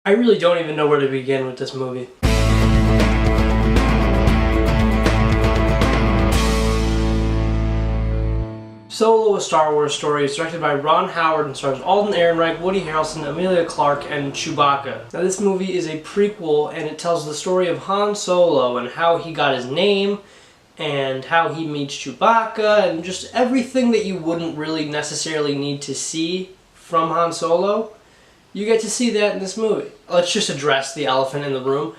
I really don't even know where to begin with this movie. Solo: A Star Wars Story is directed by Ron Howard and stars Alden Ehrenreich, Woody Harrelson, Emilia Clarke, and Chewbacca. Now this movie is a prequel and it tells the story of Han Solo and how he got his name and how he meets Chewbacca and just everything that you wouldn't really necessarily need to see from Han Solo. You get to see that in this movie. Let's just address the elephant in the room.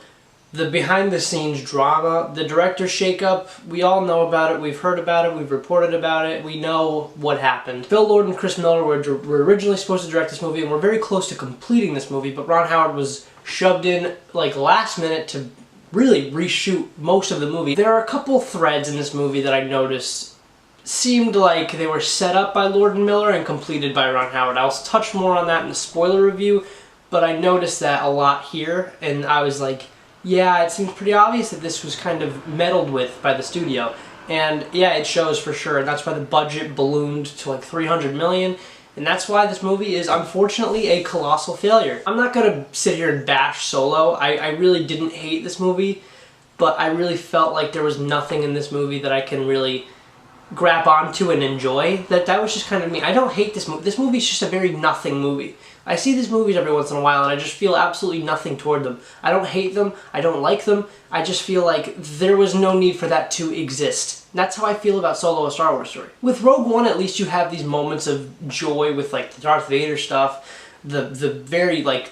The behind-the-scenes drama, the director's shakeup, we all know about it, we've heard about it, we've reported about it, we know what happened. Phil Lord and Chris Miller were originally supposed to direct this movie and were very close to completing this movie, but Ron Howard was shoved in like last minute to really reshoot most of the movie. There are a couple threads in this movie that I noticed seemed like they were set up by Lord and Miller and completed by Ron Howard. I'll touch more on that in the spoiler review, but I noticed that a lot here, and I was like, yeah, it seems pretty obvious that this was kind of meddled with by the studio. And yeah, it shows for sure, and that's why the budget ballooned to like $300 million, and that's why this movie is unfortunately a colossal failure. I'm not gonna sit here and bash Solo. I really didn't hate this movie, but I really felt like there was nothing in this movie that I can really grab onto and enjoy. That was just kind of me. I don't hate this movie. This movie's just a very nothing movie. I see these movies every once in a while and I just feel absolutely nothing toward them. I don't hate them, I don't like them, I just feel like there was no need for that to exist. That's how I feel about Solo: A Star Wars Story. With Rogue One, at least you have these moments of joy with like the Darth Vader stuff, the very like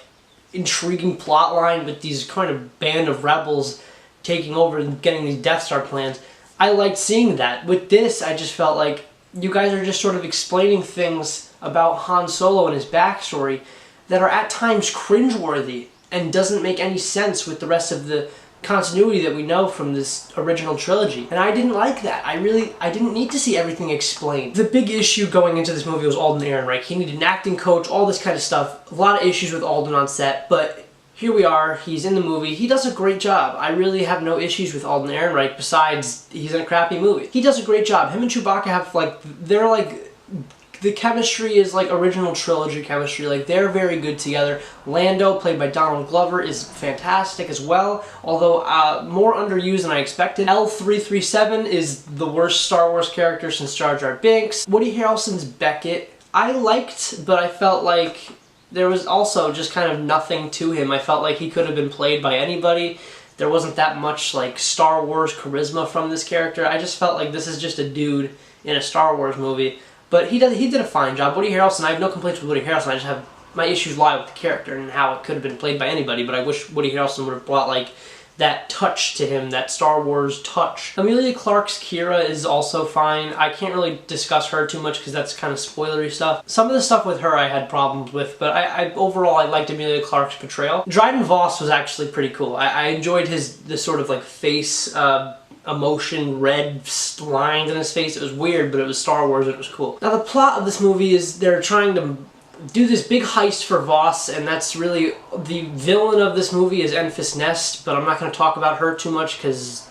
intriguing plot line with these kind of band of rebels taking over and getting these Death Star plans. I liked seeing that. With this, I just felt like you guys are just sort of explaining things about Han Solo and his backstory that are at times cringeworthy and doesn't make any sense with the rest of the continuity that we know from this original trilogy. And I didn't like that. I didn't need to see everything explained. The big issue going into this movie was Alden Ehrenreich. He needed an acting coach, all this kind of stuff. A lot of issues with Alden on set, but here we are, he's in the movie, he does a great job. I really have no issues with Alden Ehrenreich besides he's in a crappy movie. He does a great job. Him and Chewbacca have like, they're like, the chemistry is like original trilogy chemistry, like they're very good together. Lando, played by Donald Glover, is fantastic as well, although more underused than I expected. L337 is the worst Star Wars character since Jar Jar Binks. Woody Harrelson's Beckett, I liked, but I felt like there was also just kind of nothing to him. I felt like he could have been played by anybody. There wasn't that much like Star Wars charisma from this character. I just felt like this is just a dude in a Star Wars movie. But he did a fine job. Woody Harrelson, I have no complaints with Woody Harrelson. I just have my issues lie with the character and how it could have been played by anybody. But I wish Woody Harrelson would have brought like that touch to him, that Star Wars touch. Emilia Clarke's Kira is also fine. I can't really discuss her too much because that's kind of spoilery stuff. Some of the stuff with her I had problems with, but overall I liked Emilia Clarke's portrayal. Dryden Voss was actually pretty cool. I enjoyed this sort of like face emotion, red lines in his face. It was weird, but it was Star Wars and it was cool. Now the plot of this movie is they're trying to do this big heist for Voss, and that's really, the villain of this movie is Enfys Nest, but I'm not going to talk about her too much because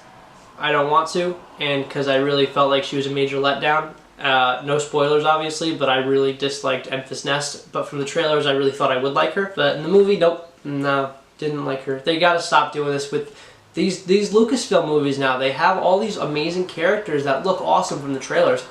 I don't want to, and because I really felt like she was a major letdown. No spoilers obviously, but I really disliked Enfys Nest, but from the trailers I really thought I would like her, but in the movie, nope, no, didn't like her. They gotta stop doing this with these Lucasfilm movies now. They have all these amazing characters that look awesome from the trailers,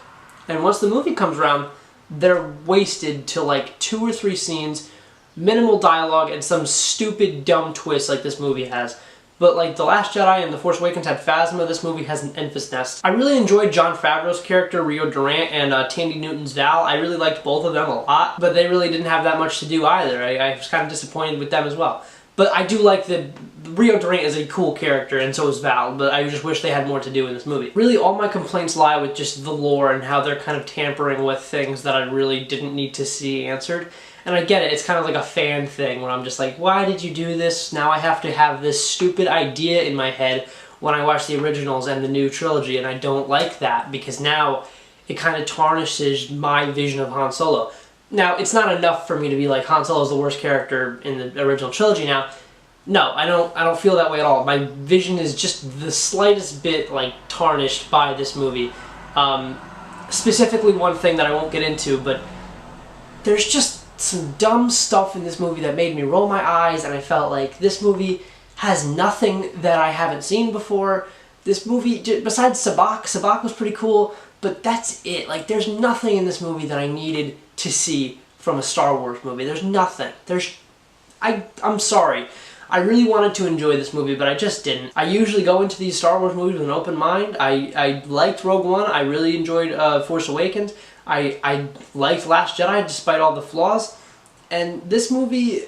and once the movie comes around, they're wasted to like 2 or 3 scenes, minimal dialogue, and some stupid dumb twist like this movie has. But like The Last Jedi and The Force Awakens had Phasma, this movie has an Enfys Nest. I really enjoyed Jon Favreau's character, Rio Durant, and Tandy Newton's Val. I really liked both of them a lot, but they really didn't have that much to do either. I was kind of disappointed with them as well. But I do like that Rio Durant is a cool character, and so is Val, but I just wish they had more to do in this movie. Really, all my complaints lie with just the lore and how they're kind of tampering with things that I really didn't need to see answered. And I get it, it's kind of like a fan thing where I'm just like, why did you do this? Now I have to have this stupid idea in my head when I watch the originals and the new trilogy, and I don't like that because now it kind of tarnishes my vision of Han Solo. Now, it's not enough for me to be like, Han Solo is the worst character in the original trilogy now. No, I don't feel that way at all. My vision is just the slightest bit like tarnished by this movie. Specifically one thing that I won't get into, but there's just some dumb stuff in this movie that made me roll my eyes, and I felt like this movie has nothing that I haven't seen before. This movie, besides Sabak was pretty cool, but that's it. Like, there's nothing in this movie that I needed to see from a Star Wars movie. There's nothing. I'm sorry. I really wanted to enjoy this movie, but I just didn't. I usually go into these Star Wars movies with an open mind. I liked Rogue One. I really enjoyed Force Awakens. I liked Last Jedi despite all the flaws. And this movie,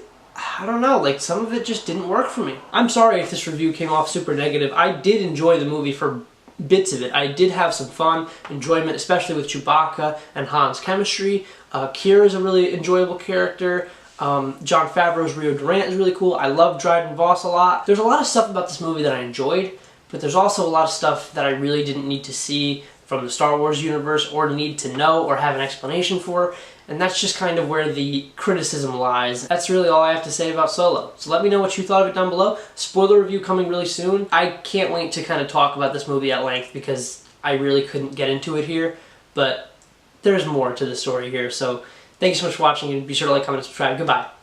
I don't know, like, some of it just didn't work for me. I'm sorry if this review came off super negative. I did enjoy the movie for bits of it. I did have some fun, enjoyment, especially with Chewbacca and Han's chemistry. Kira is a really enjoyable character. Jon Favreau's Rio Durant is really cool. I love Dryden Voss a lot. There's a lot of stuff about this movie that I enjoyed, but there's also a lot of stuff that I really didn't need to see from the Star Wars universe or need to know or have an explanation for, and that's just kind of where the criticism lies. That's really all I have to say about Solo. So let me know what you thought of it down below. Spoiler review coming really soon. I can't wait to kind of talk about this movie at length because I really couldn't get into it here, but there's more to the story here. So thank you so much for watching, and be sure to like, comment, and subscribe. Goodbye.